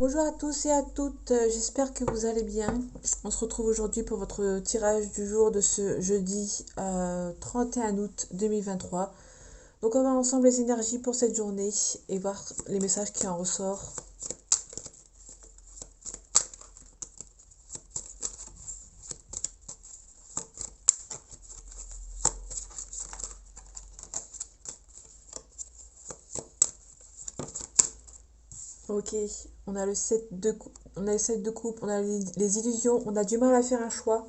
Bonjour à tous et à toutes, j'espère que vous allez bien. On se retrouve aujourd'hui pour votre tirage du jour de ce jeudi 31 août 2023. Donc on va voir ensemble les énergies pour cette journée et voir les messages qui en ressortent. Ok, on a le 7 de on a le 7 de coupe, on a les illusions, on a du mal à faire un choix.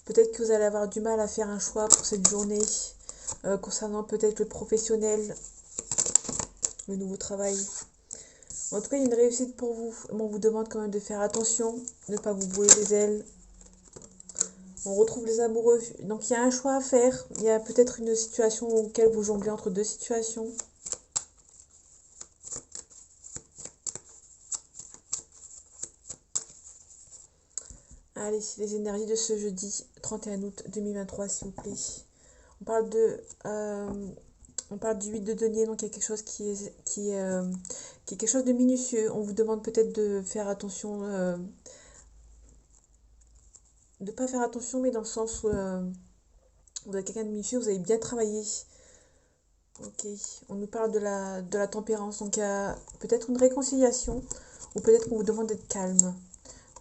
Peut-être que vous allez avoir du mal à faire un choix pour cette journée concernant peut-être le professionnel, le nouveau travail. En tout cas, il y a une réussite pour vous. On vous demande quand même de faire attention, de ne pas vous brûler les ailes. On retrouve les amoureux. Donc, il y a un choix à faire. Il y a peut-être une situation auquel vous jonglez entre deux situations. Allez, les énergies de ce jeudi 31 août 2023, s'il vous plaît. On parle de... on parle du 8 de denier, donc il y a quelque chose qui est quelque chose de minutieux. On vous demande peut-être de faire attention, de pas faire attention, mais dans le sens où vous êtes quelqu'un de minutieux, vous avez bien travaillé. Ok, on nous parle de la tempérance, donc il y a peut-être une réconciliation, ou peut-être qu'on vous demande d'être calme,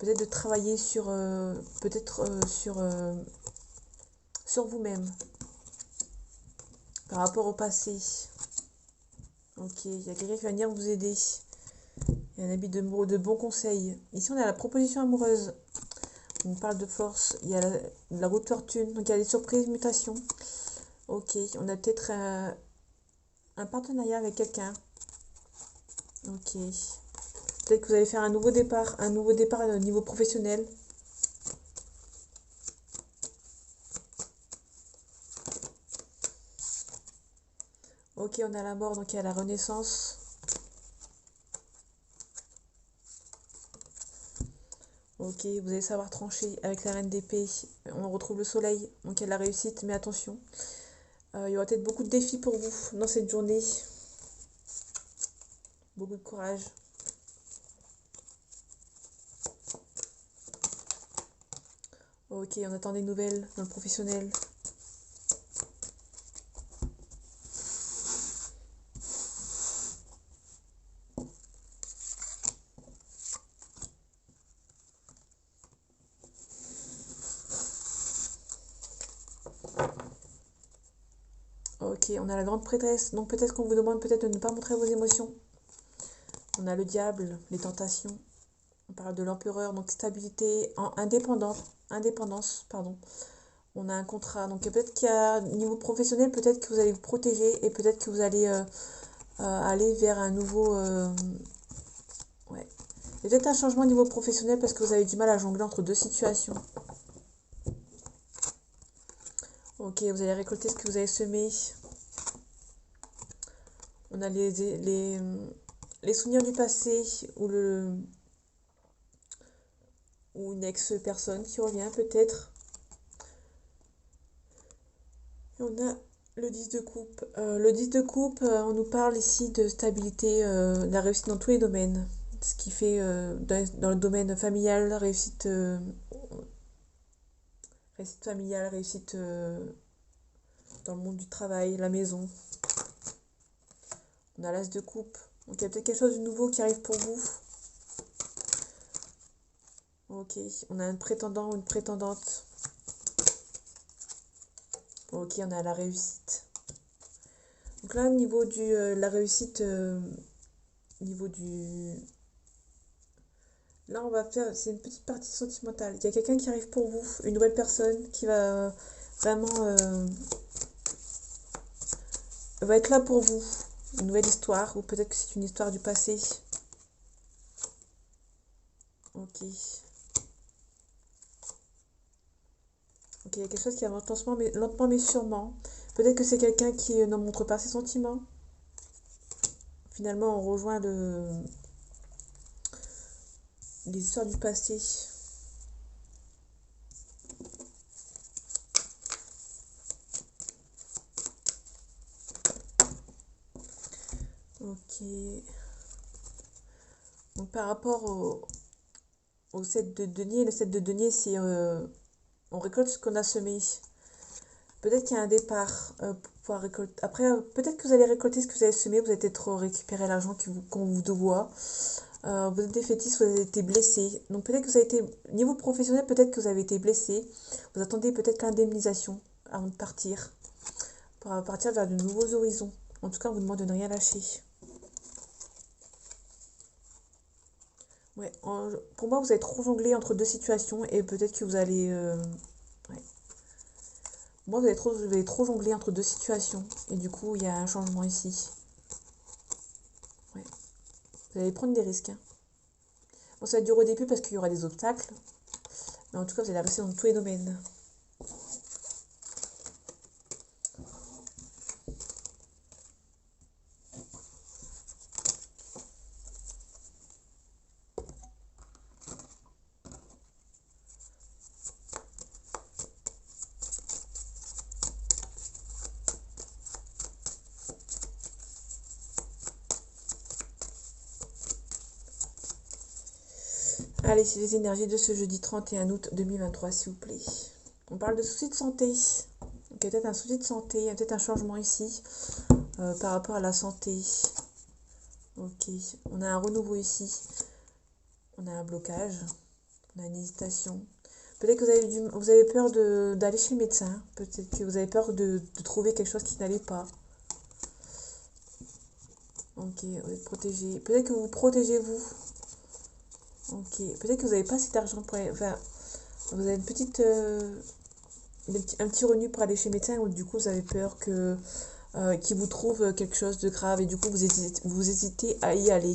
peut-être de travailler sur, peut-être sur vous-même, par rapport au passé. Ok, il y a quelqu'un qui va venir vous aider, il y a un habit de bons conseils. Ici on a la proposition amoureuse, on parle de force, il y a la route fortune, donc il y a des surprises, mutations. Ok, on a peut-être un partenariat avec quelqu'un. Ok. Peut-être que vous allez faire un nouveau départ au niveau professionnel. Ok, on a la mort, donc il y a la renaissance. Ok, vous allez savoir trancher avec la reine d'épée. On retrouve le soleil, donc il y a de la réussite, mais attention. Il y aura peut-être beaucoup de défis pour vous dans cette journée. Beaucoup de courage. Ok, on attend des nouvelles dans le professionnel. Ok, on a la grande prêtresse, donc peut-être qu'on vous demande peut-être de ne pas montrer vos émotions. On a le diable, les tentations. On parle de l'empereur, donc stabilité, indépendance, pardon. On a un contrat, donc peut-être qu'il y a niveau professionnel, peut-être que vous allez vous protéger et peut-être que vous allez aller vers un nouveau... ouais. Il y a peut-être un changement au niveau professionnel parce que vous avez du mal à jongler entre deux situations. Ok, vous allez récolter ce que vous avez semé. On a les souvenirs du passé ou une ex-personne qui revient peut-être. Et on a le 10 de coupe. Le 10 de coupe, on nous parle ici de stabilité, de la réussite dans tous les domaines. Ce qui fait dans le domaine familial, réussite familiale, réussite dans le monde du travail, la maison. On a l'as de coupe. Donc il y a peut-être quelque chose de nouveau qui arrive pour vous. Ok, on a un prétendant ou une prétendante. Ok, on a la réussite. Donc là, au niveau de la réussite, niveau du... Là, on va faire... C'est une petite partie sentimentale. Il y a quelqu'un qui arrive pour vous, une nouvelle personne qui va vraiment... va être là pour vous. Une nouvelle histoire, ou peut-être que c'est une histoire du passé. Ok. Ok, il y a quelque chose qui avance lentement mais sûrement. Peut-être que c'est quelqu'un qui ne montre pas ses sentiments. Finalement, on rejoint les histoires du passé. Ok. Donc par rapport au 7 de denier, le 7 de denier, si on récolte ce qu'on a semé, peut-être qu'il y a un départ pour pouvoir récolter. Après, peut-être que vous allez récolter ce que vous avez semé, vous allez peut-être récupérer l'argent qu'on vous doit. Vous êtes défaitiste, vous avez été blessé. Donc peut-être que vous avez été, niveau professionnel, peut-être que vous avez été blessé. Vous attendez peut-être l'indemnisation avant de partir, pour partir vers de nouveaux horizons. En tout cas, on vous demande de ne rien lâcher. Ouais, pour moi, vous avez trop jonglé entre deux situations et peut-être que vous allez... ouais. Moi, vous avez trop jonglé entre deux situations et du coup, il y a un changement ici. Ouais. Vous allez prendre des risques, hein. Bon, ça va durer au début parce qu'il y aura des obstacles, mais en tout cas, vous allez avancer dans tous les domaines. Allez, c'est les énergies de ce jeudi 31 août 2023, s'il vous plaît. On parle de soucis de santé. Donc, il y a peut-être un souci de santé, il y a peut-être un changement ici par rapport à la santé. Ok, on a un renouveau ici. On a un blocage, on a une hésitation. Peut-être que vous avez peur d'aller chez le médecin. Peut-être que vous avez peur de trouver quelque chose qui n'allait pas. Ok, vous êtes protégé. Peut-être que vous protégez vous. Ok, peut-être que vous n'avez pas assez d'argent pour aller... Enfin, vous avez une petite... un petit revenu pour aller chez le médecin ou du coup vous avez peur que qu'il vous trouve quelque chose de grave et du coup vous hésitez à y aller.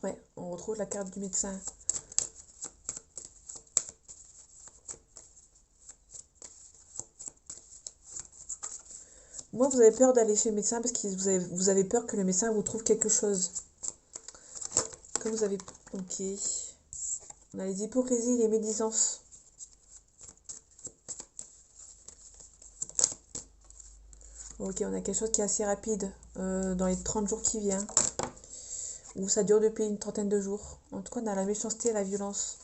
Ouais, on retrouve la carte du médecin. Moi, vous avez peur d'aller chez le médecin parce que vous avez peur que le médecin vous trouve quelque chose. Comme vous avez... Ok. On a les hypocrisies et les médisances. Ok, on a quelque chose qui est assez rapide dans les 30 jours qui viennent. Ou ça dure depuis une trentaine de jours. En tout cas, on a la méchanceté et la violence.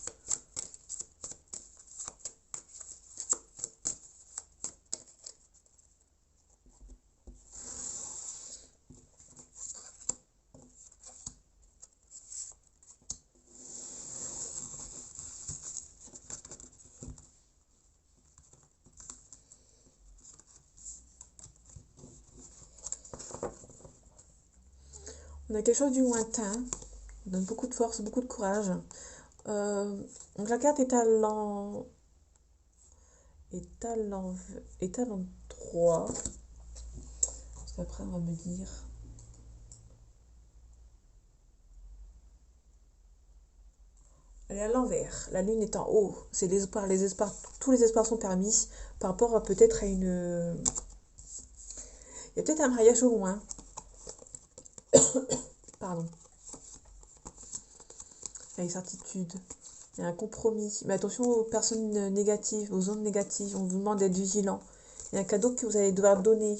On a quelque chose du lointain. On donne beaucoup de force, beaucoup de courage. Euh, donc la carte est à l'endroit. Parce qu'après, on va me dire... Elle est à l'envers. La lune est en haut. C'est l'espoir. Les espoirs, tous les espoirs sont permis par rapport à peut-être à une... Il y a peut-être un mariage au loin. Pardon. Il y a une certitude. Il y a un compromis. Mais attention aux personnes négatives, aux ondes négatives. On vous demande d'être vigilant. Il y a un cadeau que vous allez devoir donner.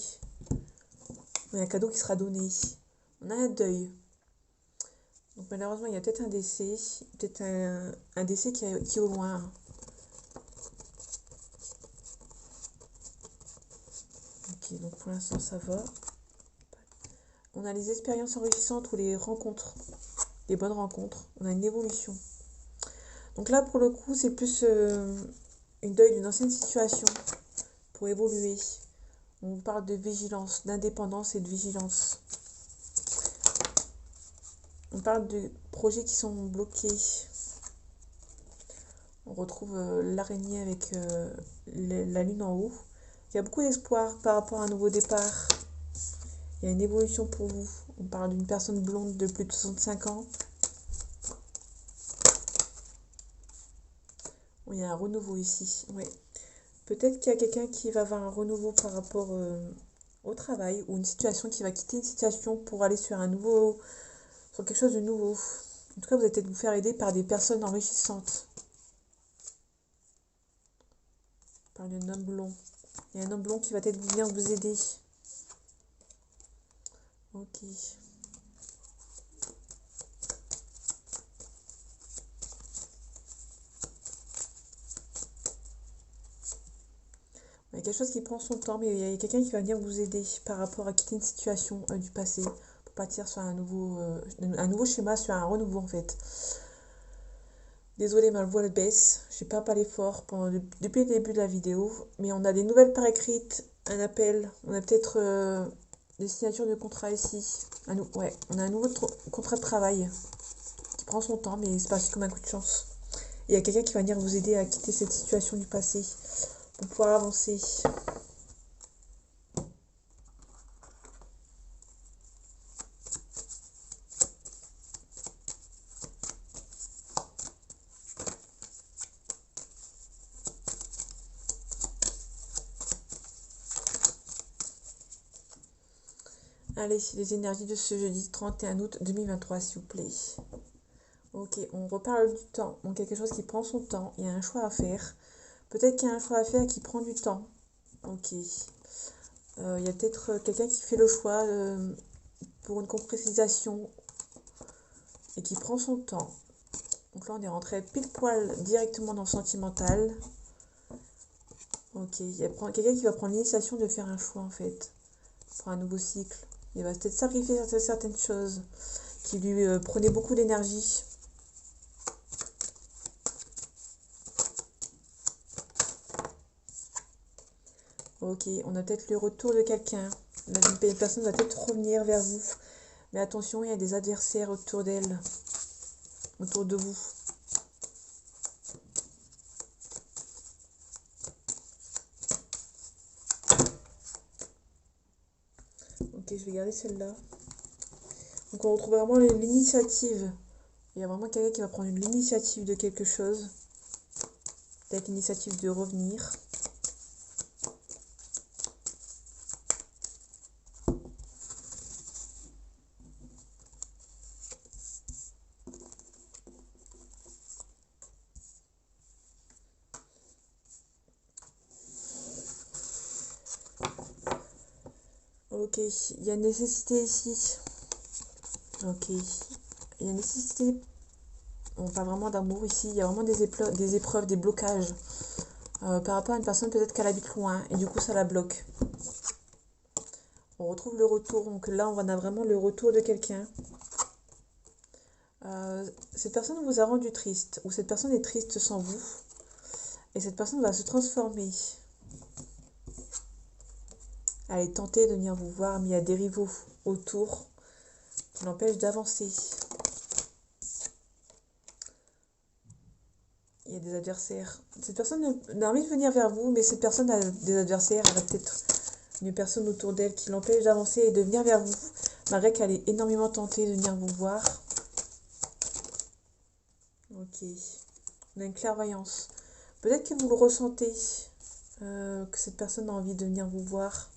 Il y a un cadeau qui sera donné. On a un deuil. Donc malheureusement, il y a peut-être un décès. Peut-être un décès qui est au loin. Ok, donc pour l'instant, ça va. On a les expériences enrichissantes ou les rencontres. Les bonnes rencontres. On a une évolution. Donc là, pour le coup, c'est plus une deuil d'une ancienne situation pour évoluer. On vous parle de vigilance, d'indépendance et de vigilance. On parle de projets qui sont bloqués. On retrouve l'araignée avec la lune en haut. Il y a beaucoup d'espoir par rapport à un nouveau départ. Il y a une évolution pour vous. On parle d'une personne blonde de plus de 65 ans. Il y a un renouveau ici. Ouais. Peut-être qu'il y a quelqu'un qui va avoir un renouveau par rapport au travail ou une situation qui va quitter une situation pour aller sur sur quelque chose de nouveau. En tout cas, vous allez peut-être vous faire aider par des personnes enrichissantes. Par un homme blond. Il y a un homme blond qui va peut-être venir vous aider. Ok. Il y a quelque chose qui prend son temps, mais il y a quelqu'un qui va venir vous aider par rapport à quitter une situation du passé pour partir sur un nouveau schéma, sur un renouveau en fait. Désolée, ma voix elle baisse, j'ai pas parlé fort depuis le début de la vidéo, mais on a des nouvelles par écrite, un appel, on a peut-être des signatures de contrat ici. Ouais, on a un nouveau contrat de travail qui prend son temps, mais c'est parti comme un coup de chance. Et il y a quelqu'un qui va venir vous aider à quitter cette situation du passé pour pouvoir avancer. Allez, les énergies de ce jeudi 31 août 2023, s'il vous plaît. Ok, on reparle du temps. Donc, quelque chose qui prend son temps. Il y a un choix à faire. Peut-être qu'il y a un choix à faire qui prend du temps. Ok. Il y a peut-être quelqu'un qui fait le choix pour une concrétisation et qui prend son temps. Donc là, on est rentré pile poil directement dans le sentimental. Ok, il y a quelqu'un qui va prendre l'initiation de faire un choix en fait, pour un nouveau cycle. Il va peut-être sacrifier certaines choses qui lui prenaient beaucoup d'énergie. Ok, on a peut-être le retour de quelqu'un. La personne va peut-être revenir vers vous. Mais attention, il y a des adversaires autour d'elle, autour de vous. Ok, je vais garder celle-là. Donc on retrouve vraiment l'initiative. Il y a vraiment quelqu'un qui va prendre l'initiative de quelque chose. Peut-être l'initiative de revenir. Ok, il y a nécessité ici. Ok, il y a nécessité. On parle vraiment d'amour ici. Il y a vraiment des épreuves, des blocages. Par rapport à une personne peut-être qu'elle habite loin et du coup ça la bloque. On retrouve le retour. Donc là on a vraiment le retour de quelqu'un. Cette personne vous a rendu triste ou cette personne est triste sans vous. Et cette personne va se transformer. Elle est tentée de venir vous voir, mais il y a des rivaux autour qui l'empêchent d'avancer. Il y a des adversaires. Cette personne a envie de venir vers vous, mais cette personne a des adversaires. Elle a peut-être une personne autour d'elle qui l'empêche d'avancer et de venir vers vous, malgré qu'elle est énormément tentée de venir vous voir. Ok. On a une clairvoyance. Peut-être que vous le ressentez, que cette personne a envie de venir vous voir.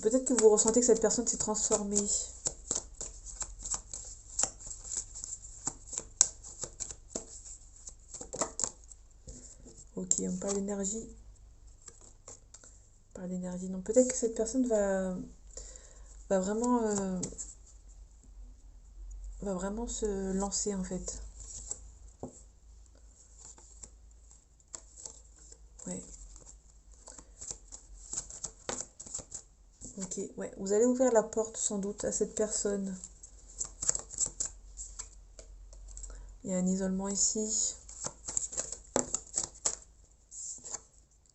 Peut-être que vous ressentez que cette personne s'est transformée. Ok, on parle d'énergie. On parle d'énergie. Donc peut-être que cette personne va vraiment se lancer en fait. Ouais. Ok, ouais. Vous allez ouvrir la porte sans doute à cette personne. Il y a un isolement ici.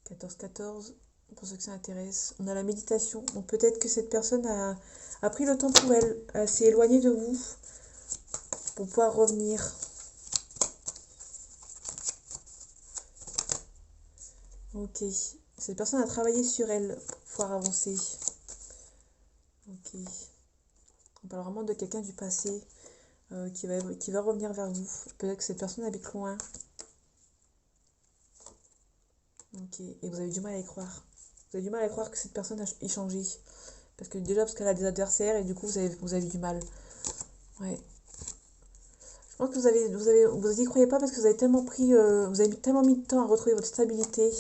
14-14, pour ceux que ça intéresse. On a la méditation. Donc peut-être que cette personne a pris le temps pour elle. Elle s'est éloignée de vous pour pouvoir revenir. Ok. Cette personne a travaillé sur elle pour pouvoir avancer. Ok. On parle vraiment de quelqu'un du passé qui va revenir vers vous. Peut-être que cette personne habite loin. Ok. Et vous avez du mal à y croire. Vous avez du mal à croire que cette personne a changé. Parce qu'elle a des adversaires et du coup vous avez du mal. Ouais. Je pense que vous y croyez pas parce que vous avez tellement mis de temps à retrouver votre stabilité.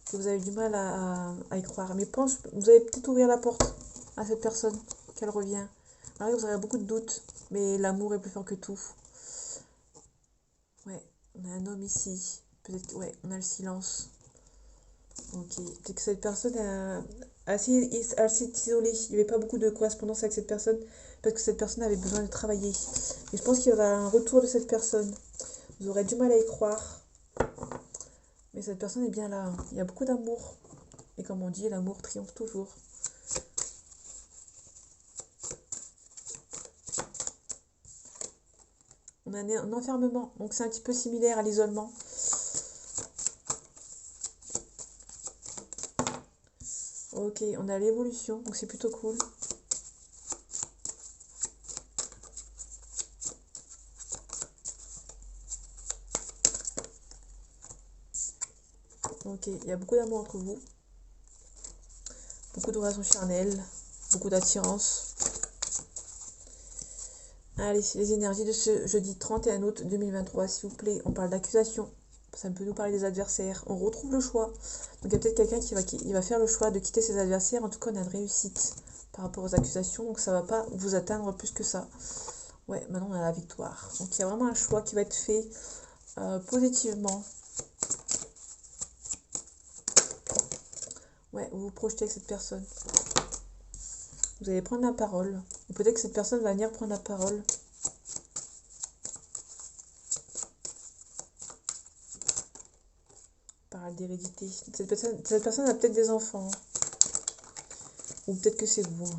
que vous avez du mal à y croire. Mais vous allez peut-être ouvrir la porte à cette personne, qu'elle revient. Alors vous aurez beaucoup de doutes, mais l'amour est plus fort que tout. Ouais, on a un homme ici. Peut-être, ouais, on a le silence. Ok, peut-être que cette personne a assez isolée. Il n'y avait pas beaucoup de correspondance avec cette personne parce que cette personne avait besoin de travailler. Et je pense qu'il y aura un retour de cette personne. Vous aurez du mal à y croire, mais cette personne est bien là. Il y a beaucoup d'amour. Et comme on dit, l'amour triomphe toujours. On a un enfermement, donc c'est un petit peu similaire à l'isolement. Ok, on a l'évolution, donc c'est plutôt cool. Ok, il y a beaucoup d'amour entre vous. Beaucoup de relations charnelles, beaucoup d'attirance. Allez, les énergies de ce jeudi 31 août 2023, s'il vous plaît. On parle d'accusation. Ça peut nous parler des adversaires. On retrouve le choix. Donc il y a peut-être quelqu'un qui va faire le choix de quitter ses adversaires. En tout cas, on a une réussite par rapport aux accusations. Donc ça ne va pas vous atteindre plus que ça. Ouais, maintenant on a la victoire. Donc il y a vraiment un choix qui va être fait positivement. Ouais, vous vous projetez avec cette personne. Vous allez prendre la parole. Ou peut-être que cette personne va venir prendre la parole. On parle d'hérédité. Cette personne a peut-être des enfants. Ou peut-être que c'est vous.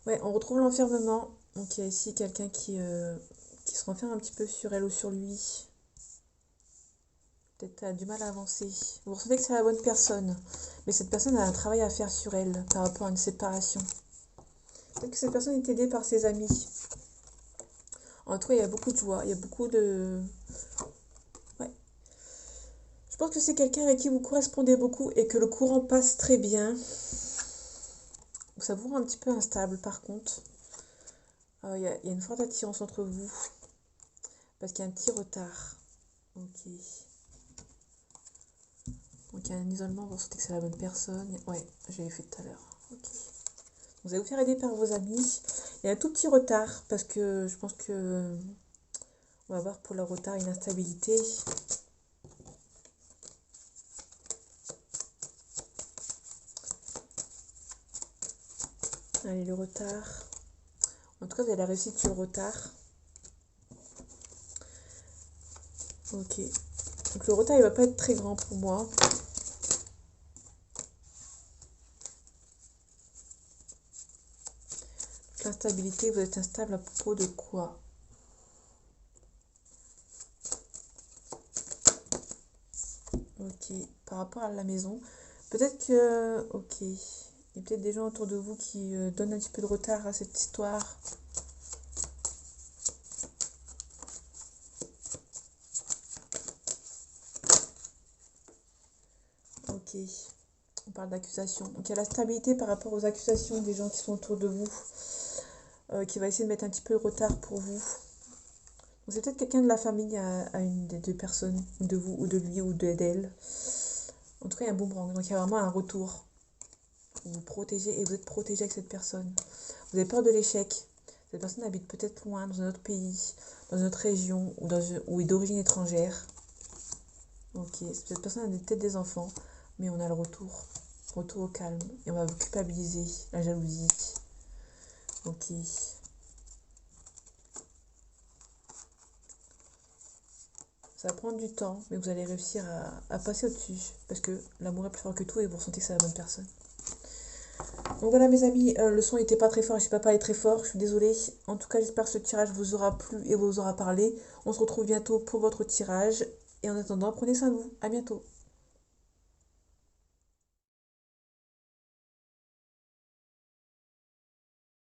Ouais, on retrouve l'enfermement. Donc il y a ici quelqu'un qui se renferme un petit peu sur elle ou sur lui. Peut-être a du mal à avancer. Vous ressentez que c'est la bonne personne. Mais cette personne a un travail à faire sur elle par rapport à une séparation. Peut-être que cette personne est aidée par ses amis. En tout cas, il y a beaucoup de joie. Il y a beaucoup de... Ouais. Je pense que c'est quelqu'un avec qui vous correspondez beaucoup et que le courant passe très bien. Ça vous rend un petit peu instable par contre. Il y a une forte attirance entre vous. Parce qu'il y a un petit retard. Ok. Donc il y a un isolement, vous sentez que c'est la bonne personne. Ouais, j'avais fait tout à l'heure. Ok. Vous allez vous faire aider par vos amis. Il y a un tout petit retard parce que je pense que on va voir pour le retard une instabilité. Allez, le retard. En tout cas, vous avez la réussite sur le retard. Ok. Donc le retard, il va pas être très grand pour moi. L'instabilité, vous êtes instable à propos de quoi? Ok. Par rapport à la maison. Peut-être que... Ok. Il y a peut-être des gens autour de vous qui donnent un petit peu de retard à cette histoire. Ok. On parle d'accusation. Donc il y a la stabilité par rapport aux accusations des gens qui sont autour de vous. Qui va essayer de mettre un petit peu de retard pour vous. Donc c'est peut-être quelqu'un de la famille à une des deux personnes, de vous ou de lui ou d'elle. En tout cas, il y a un boomerang. Donc il y a vraiment un retour. Vous vous protégez et vous êtes protégé avec cette personne. Vous avez peur de l'échec. Cette personne habite peut-être loin, dans un autre pays, dans une autre région ou est d'origine étrangère. Ok, cette personne a peut-être des enfants, mais on a le retour. Retour au calme. Et on va vous culpabiliser, la jalousie. Ok. Ça va prendre du temps, mais vous allez réussir à passer au-dessus. Parce que l'amour est plus fort que tout et vous ressentez que c'est la bonne personne. Donc voilà mes amis, le son n'était pas très fort, je ne sais pas parler très fort, je suis désolée. En tout cas, j'espère que ce tirage vous aura plu et vous aura parlé. On se retrouve bientôt pour votre tirage. Et en attendant, prenez soin de vous. À bientôt.